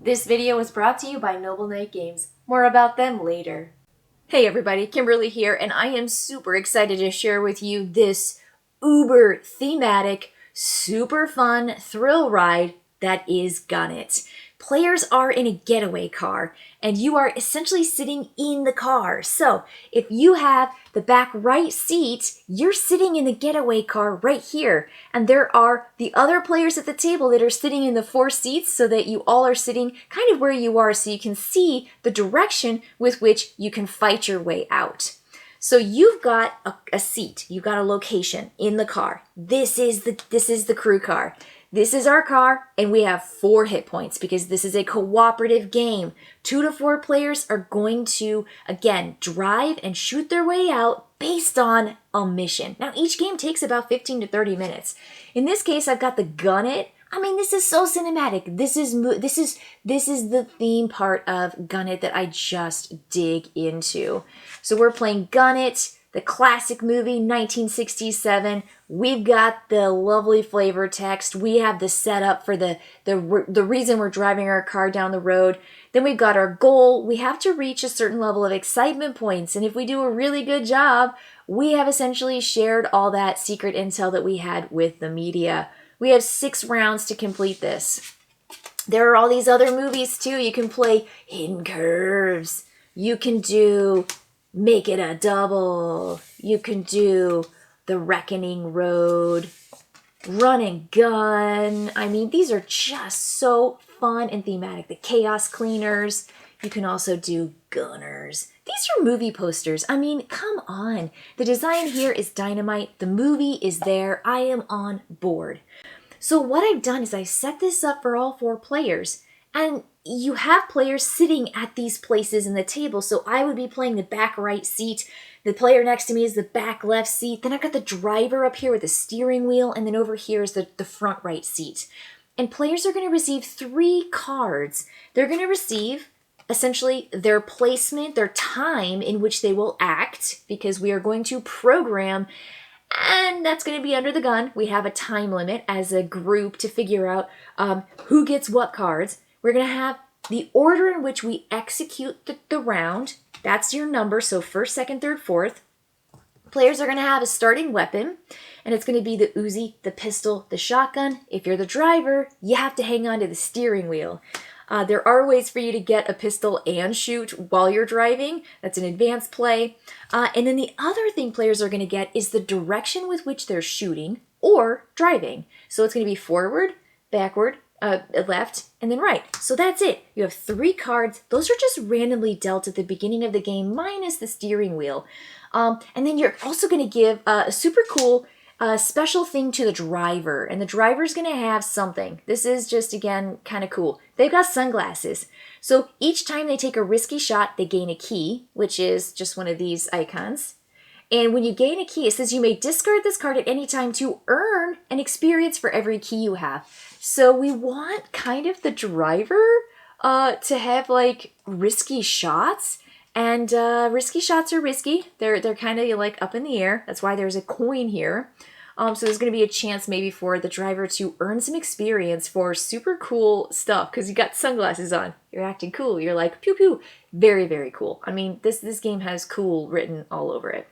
This video was brought to you by Noble Knight Games. More about them later. Hey everybody, Kimberly here, and I am super excited to share with you this uber thematic, super fun thrill ride that is Gun It. Players are in a getaway car, and you are essentially sitting in the car. So if you have the back right seat, you're sitting in the getaway car right here. And there are the other players at the table that are sitting in the four seats so that you all are sitting kind of where you are so you can see the direction with which you can fight your way out. So you've got a seat, you've got a location in the car. This is the crew car. This is our car, and we have 4 hit points because this is a cooperative game. 2 to 4 players are going to, again, drive and shoot their way out based on a mission. Now, each game takes about 15 to 30 minutes. In this case, I've got the Gun It. I mean, this is so cinematic. This is the theme part of Gun It that I just dig into. So we're playing Gun It, the classic movie, 1967. We've got the lovely flavor text. We have the setup for the reason we're driving our car down the road. Then we've got our goal. We have to reach a certain level of excitement points. And if we do a really good job, we have essentially shared all that secret intel that we had with the media. We have 6 rounds to complete this. There are all these other movies too. You can play Hidden Curves. You can do Make It a Double. You can do The Reckoning Road, Run and Gun. I mean, these are just so fun and thematic. The Chaos Cleaners. You can also do Gunners. These are movie posters. I mean, come on. The design here is dynamite. The movie is there. I am on board. So what I've done is I set this up for all 4 players. And you have players sitting at these places in the table. So I would be playing the back right seat. The player next to me is the back left seat. Then I've got the driver up here with the steering wheel. And then over here is the front right seat. And players are going to receive 3 cards. They're going to receive essentially their placement, their time in which they will act, because we are going to program, and that's going to be under the gun. We have a time limit as a group to figure out who gets what cards. We're going to have the order in which we execute the round. That's your number, so first, second, third, fourth. Players are going to have a starting weapon, and it's going to be the Uzi, the pistol, the shotgun. If you're the driver, you have to hang on to the steering wheel. There are ways for you to get a pistol and shoot while you're driving. That's an advanced play. And then the other thing players are going to get is the direction with which they're shooting or driving. So it's going to be forward, backward, left, and then right. So that's it. You have 3 cards. Those are just randomly dealt at the beginning of the game, minus the steering wheel. And then you're also going to give a super cool special thing to the driver, and the driver's going to have something. This is just, again, kind of cool. They've got sunglasses. So each time they take a risky shot, they gain a key, which is just one of these icons. And when you gain a key, it says you may discard this card at any time to earn an experience for every key you have. So we want kind of the driver to have like risky shots. And risky shots are risky. They're kind of like up in the air. That's why there's a coin here. So there's going to be a chance maybe for the driver to earn some experience for super cool stuff because you got sunglasses on. You're acting cool. You're like, pew pew. Very, very cool. I mean, this game has cool written all over it.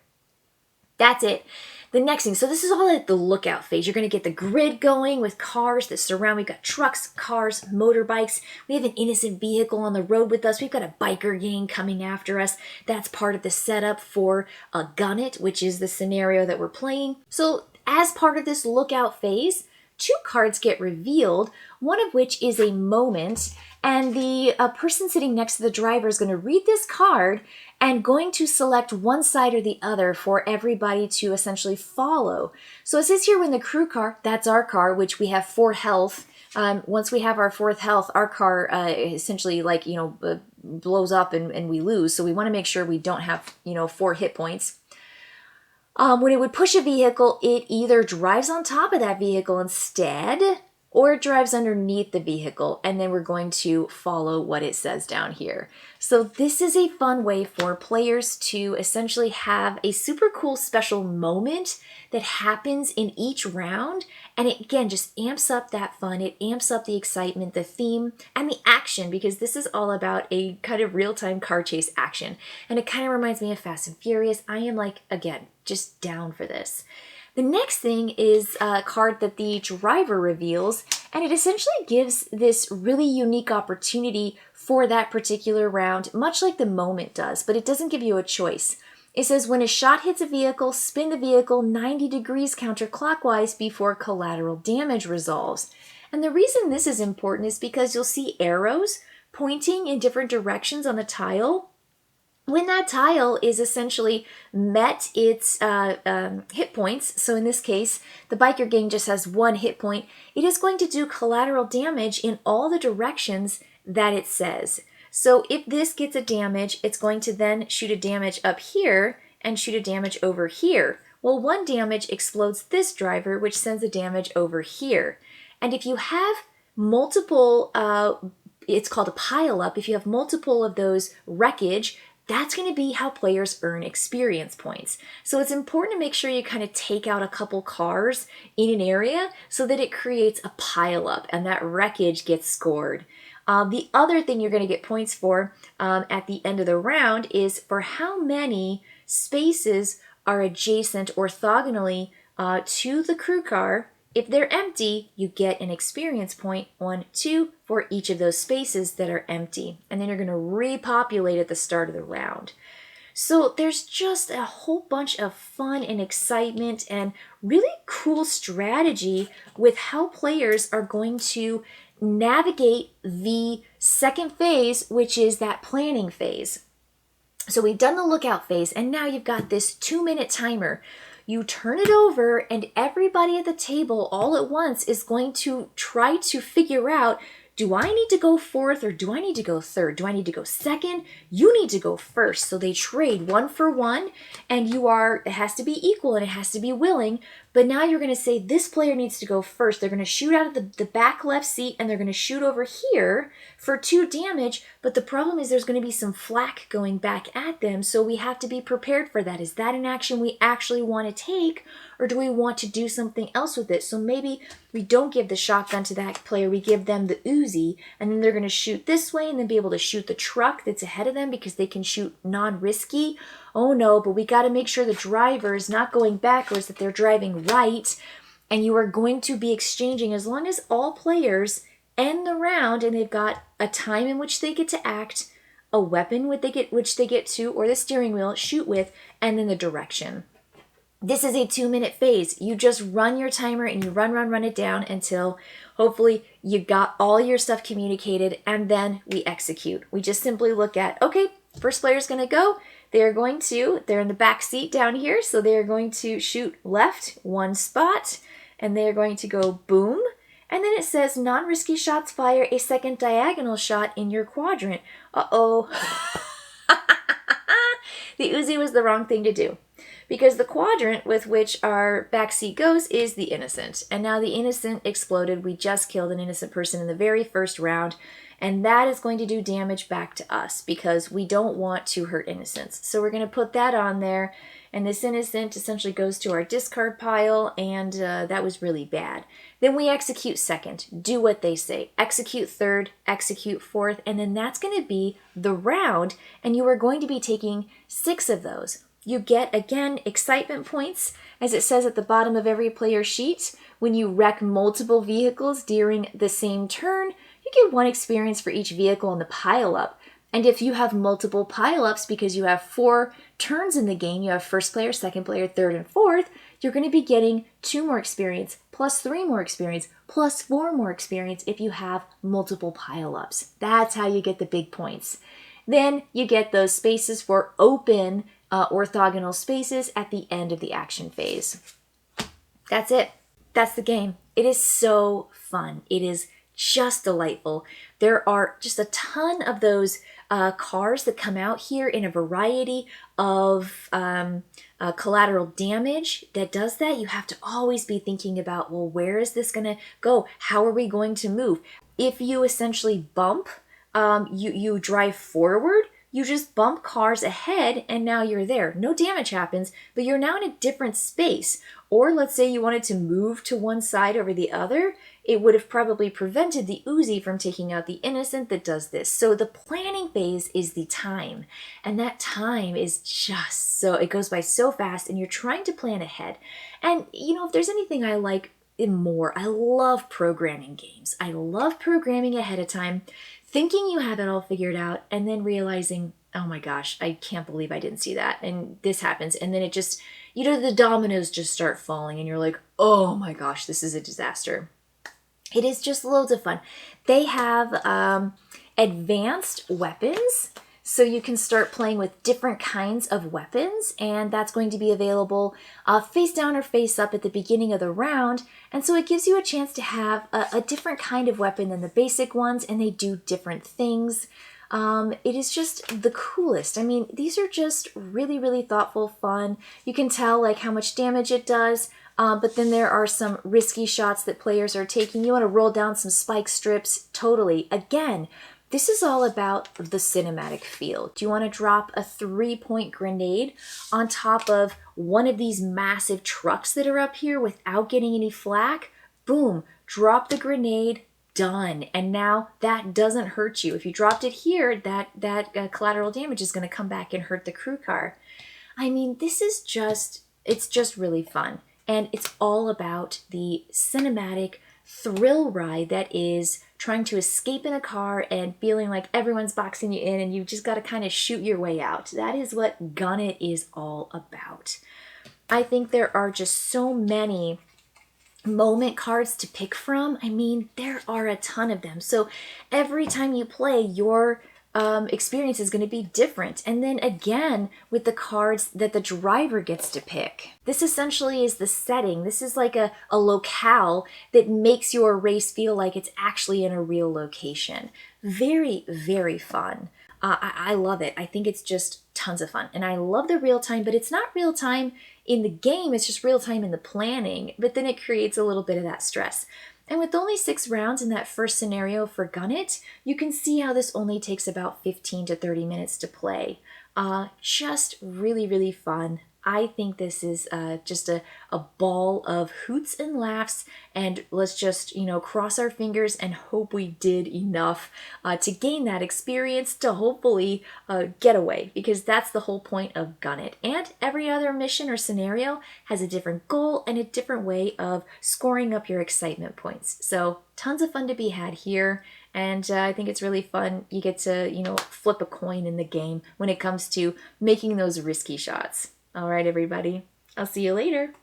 That's it. The next thing, so this is all at the lookout phase. You're going to get the grid going with cars that surround. We've got trucks, cars, motorbikes. We have an innocent vehicle on the road with us. We've got a biker gang coming after us. That's part of the setup for a Gun It, which is the scenario that we're playing. So as part of this lookout phase, 2 cards get revealed, one of which is a moment, and the person sitting next to the driver is going to read this card and going to select one side or the other for everybody to essentially follow. So it says here when the crew car, that's our car, which we have 4 health. Once we have our 4th health, our car essentially blows up and we lose. So we want to make sure we don't have 4 hit points. When it would push a vehicle, it either drives on top of that vehicle instead, or it drives underneath the vehicle, and then we're going to follow what it says down here. So this is a fun way for players to essentially have a super cool special moment that happens in each round, and it again just amps up that fun, it amps up the excitement, the theme, and the action, because this is all about a kind of real-time car chase action, and it kind of reminds me of Fast and Furious. I am like, again, just down for this. The next thing is a card that the driver reveals, and it essentially gives this really unique opportunity for that particular round, much like the moment does, but it doesn't give you a choice. It says, when a shot hits a vehicle, spin the vehicle 90 degrees counterclockwise before collateral damage resolves. And the reason this is important is because you'll see arrows pointing in different directions on the tile. When that tile is essentially met its hit points, so in this case, the biker gang just has 1 hit point, it is going to do collateral damage in all the directions that it says. So if this gets a damage, it's going to then shoot a damage up here and shoot a damage over here. Well, 1 damage explodes this driver, which sends a damage over here. And if you have multiple, it's called a pile up, if you have multiple of those wreckage, that's going to be how players earn experience points. So it's important to make sure you kind of take out a couple cars in an area so that it creates a pile up and that wreckage gets scored. The other thing you're going to get points for at the end of the round is for how many spaces are adjacent orthogonally to the crew car. If they're empty, you get an experience point, 1, 2, for each of those spaces that are empty. And then you're going to repopulate at the start of the round. So there's just a whole bunch of fun and excitement and really cool strategy with how players are going to navigate the second phase, which is that planning phase. So we've done the lookout phase, and now you've got this 2-minute timer. You turn it over, and everybody at the table all at once is going to try to figure out, do I need to go 4th or do I need to go 3rd? Do I need to go 2nd? You need to go 1st. So they trade 1 for 1, and it has to be equal and it has to be willing. But now you're going to say this player needs to go 1st. They're going to shoot out of the back left seat, and they're going to shoot over here for 2 damage. But the problem is there's going to be some flak going back at them, so we have to be prepared for that. Is that an action we actually want to take, or do we want to do something else with it? So maybe we don't give the shotgun to that player, we give them the Uzi, and then they're going to shoot this way and then be able to shoot the truck that's ahead of them because they can shoot non-risky. Oh no, but we got to make sure the driver is not going backwards, that they're driving right. And you are going to be exchanging, as long as all players end the round and they've got a time in which they get to act, a weapon which they get to, or the steering wheel, shoot with, and then the direction. This is a 2-minute phase. You just run your timer and you run it down until hopefully you got all your stuff communicated, and then we execute. We just simply look at, okay, first player's going to go. They're in the back seat down here, so they're going to shoot left 1 spot, and they're going to go boom. And then it says non-risky shots fire a second diagonal shot in your quadrant. Uh-oh. The Uzi was the wrong thing to do, because the quadrant with which our backseat goes is the innocent. And now the innocent exploded. We just killed an innocent person in the very first round. And that is going to do damage back to us because we don't want to hurt innocents. So we're going to put that on there. And this innocent essentially goes to our discard pile. And that was really bad. Then we execute second. Do what they say. Execute third. Execute fourth. And then that's going to be the round. And you are going to be taking 6 of those. You get, again, excitement points, as it says at the bottom of every player sheet. When you wreck multiple vehicles during the same turn, you get 1 experience for each vehicle in the pile-up. And if you have multiple pile-ups because you have 4 turns in the game, you have first player, second player, third, and fourth, you're going to be getting 2 more experience, plus 3 more experience, plus 4 more experience if you have multiple pile-ups. That's how you get the big points. Then you get those spaces for open orthogonal spaces at the end of the action phase. That's it. That's the game. It is so fun. It is just delightful. There are just a ton of those cars that come out here in a variety of collateral damage that does that. You have to always be thinking about, well, where is this going to go? How are we going to move? If you essentially bump, you drive forward, you just bump cars ahead and now you're there. No damage happens, but you're now in a different space. Or let's say you wanted to move to one side over the other, it would have probably prevented the Uzi from taking out the innocent that does this. So the planning phase is the time. And that time is just so, it goes by so fast and you're trying to plan ahead. And if there's anything I like more, I love programming games. I love programming ahead of time, thinking you have it all figured out, and then realizing, oh my gosh, I can't believe I didn't see that. And this happens. And then it just, the dominoes just start falling and you're like, oh my gosh, this is a disaster. It is just loads of fun. They have advanced weapons, so you can start playing with different kinds of weapons, and that's going to be available face down or face up at the beginning of the round. And so it gives you a chance to have a different kind of weapon than the basic ones, and they do different things. It is just the coolest. I mean, these are just really, really thoughtful, fun. You can tell like how much damage it does. But then there are some risky shots that players are taking. You want to roll down some spike strips. Totally. Again, this is all about the cinematic feel. Do you want to drop a 3-point grenade on top of one of these massive trucks that are up here without getting any flak? Boom, drop the grenade, done. And now that doesn't hurt you. If you dropped it here, that collateral damage is going to come back and hurt the crew car. I mean, it's just really fun. And it's all about the cinematic thrill ride that is trying to escape in a car and feeling like everyone's boxing you in and you just got to kind of shoot your way out. That is what Gun It is all about. I think there are just so many moment cards to pick from. I mean, there are a ton of them. So every time you play, your experience is going to be different. And then again, with the cards that the driver gets to pick. This essentially is the setting. This is like a locale that makes your race feel like it's actually in a real location. Very, very fun. I love it. I think it's just tons of fun. And I love the real time, but it's not real time in the game. It's just real time in the planning. But then it creates a little bit of that stress. And with only 6 rounds in that first scenario for Gun It, you can see how this only takes about 15 to 30 minutes to play. Just really, really fun. I think this is just a ball of hoots and laughs, and let's just, cross our fingers and hope we did enough to gain that experience to hopefully get away, because that's the whole point of Gun It. And every other mission or scenario has a different goal and a different way of scoring up your excitement points. So tons of fun to be had here. And I think it's really fun. You get to, flip a coin in the game when it comes to making those risky shots. All right, everybody. I'll see you later.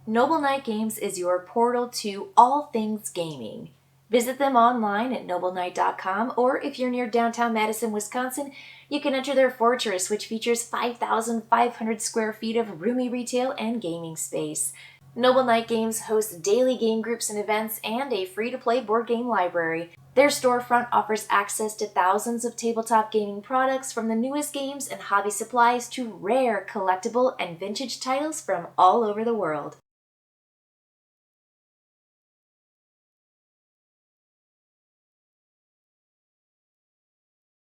Noble Knight Games is your portal to all things gaming. Visit them online at nobleknight.com, or if you're near downtown Madison, Wisconsin, you can enter their fortress, which features 5,500 square feet of roomy retail and gaming space. Noble Knight Games hosts daily game groups and events and a free-to-play board game library. Their storefront offers access to thousands of tabletop gaming products, from the newest games and hobby supplies to rare, collectible, and vintage titles from all over the world.